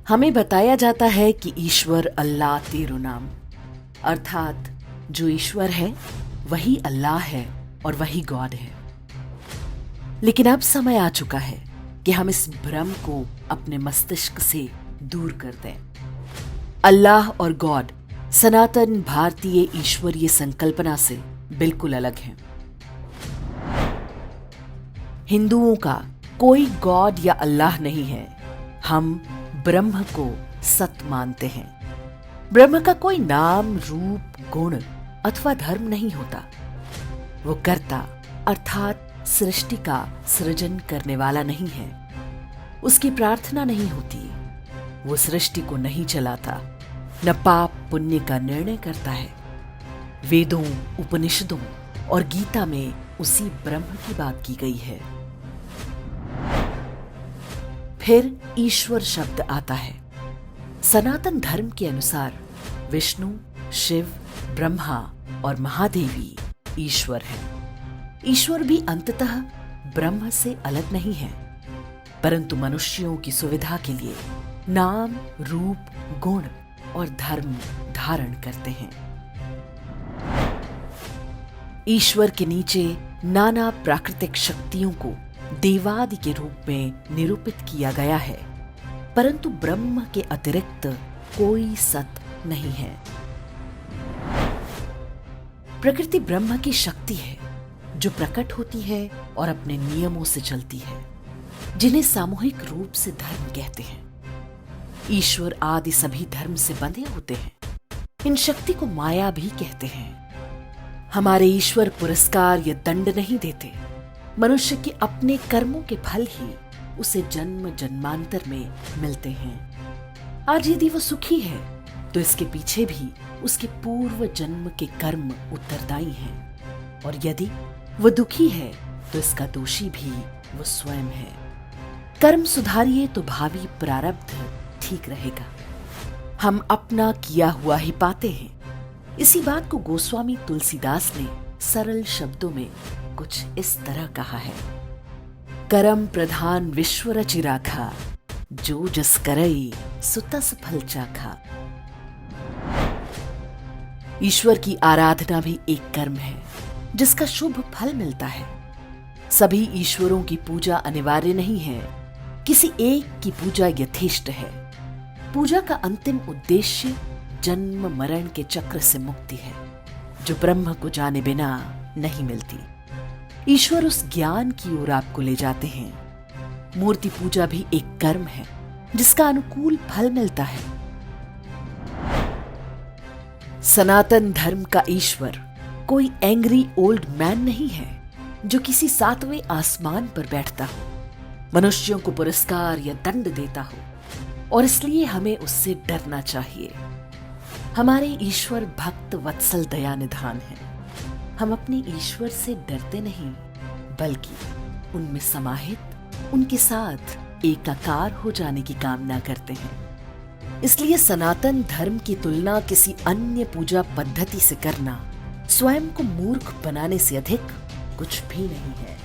हमें बताया जाता है कि ईश्वर अल्लाह तेरो नाम, अर्थात जो ईश्वर है वही अल्लाह है और वही गॉड है। लेकिन अब समय आ चुका है कि हम इस भ्रम को अपने मस्तिष्क से दूर कर दें। अल्लाह और गॉड सनातन भारतीय ईश्वरीय संकल्पना से बिल्कुल अलग हैं। हिंदुओं का कोई गॉड या अल्लाह नहीं है। हम ब्रह्म को सत्य मानते हैं। ब्रह्म का कोई नाम, रूप, गुण अथवा धर्म नहीं होता। वो कर्ता अर्थात सृष्टि का सृजन करने वाला नहीं है। उसकी प्रार्थना नहीं होती। वो सृष्टि को नहीं चलाता, न पाप पुण्य का निर्णय करता है। वेदों, उपनिषदों और गीता में उसी ब्रह्म की बात की गई है। फिर ईश्वर शब्द आता है। सनातन धर्म के अनुसार विष्णु, शिव, ब्रह्मा और महादेवी ईश्वर है। ईश्वर भी अंततः ब्रह्म से अलग नहीं है, परंतु मनुष्यों की सुविधा के लिए नाम, रूप, गुण और धर्म धारण करते हैं। ईश्वर के नीचे नाना प्राकृतिक शक्तियों को देवादि के रूप में निरूपित किया गया है, परंतु ब्रह्म के अतिरिक्त कोई सत्य नहीं है। प्रकृति ब्रह्म की शक्ति है जो प्रकट होती है और अपने नियमों से चलती है, जिन्हें सामूहिक रूप से धर्म कहते हैं। ईश्वर आदि सभी धर्म से बंधे होते हैं। इन शक्ति को माया भी कहते हैं। हमारे ईश्वर पुरस्कार या दंड नहीं देते। मनुष्य के अपने कर्मों के फल ही उसे जन्म जन्मांतर में मिलते हैं। आज यदि वो सुखी है तो इसके पीछे भी उसके पूर्व जन्म के कर्म उत्तरदायी हैं, और यदि वो दुखी है तो इसका दोषी भी वो स्वयं है। कर्म सुधारिए तो भावी प्रारब्ध ठीक रहेगा। हम अपना किया हुआ ही पाते हैं। इसी बात को गोस्वामी तुलसीदास ने सरल शब्दों में कुछ इस तरह कहा है। करम प्रधान विश्व रचि राखा, जो जस करई सो तस फल चाखा। ईश्वर की आराधना भी एक कर्म है जिसका शुभ फल मिलता है। सभी ईश्वरों की पूजा अनिवार्य नहीं है। किसी एक की पूजा यथेष्ट है। पूजा का अंतिम उद्देश्य जन्म मरण के चक्र से मुक्ति है, जो ब्रह्म को जाने बिना नहीं मिलती। ईश्वर उस ज्ञान की ओर आपको ले जाते हैं। मूर्ति पूजा भी एक कर्म है जिसका अनुकूल फल मिलता है। सनातन धर्म का ईश्वर कोई एंग्री ओल्ड मैन नहीं है जो किसी सातवें आसमान पर बैठता हो, मनुष्यों को पुरस्कार या दंड देता हो, और इसलिए हमें उससे डरना चाहिए। हमारे ईश्वर भक्त वत्सल दया निधान है। हम अपने ईश्वर से डरते नहीं, बल्कि उनमें समाहित, उनके साथ एकाकार हो जाने की कामना करते हैं। इसलिए सनातन धर्म की तुलना किसी अन्य पूजा पद्धति से करना स्वयं को मूर्ख बनाने से अधिक कुछ भी नहीं है।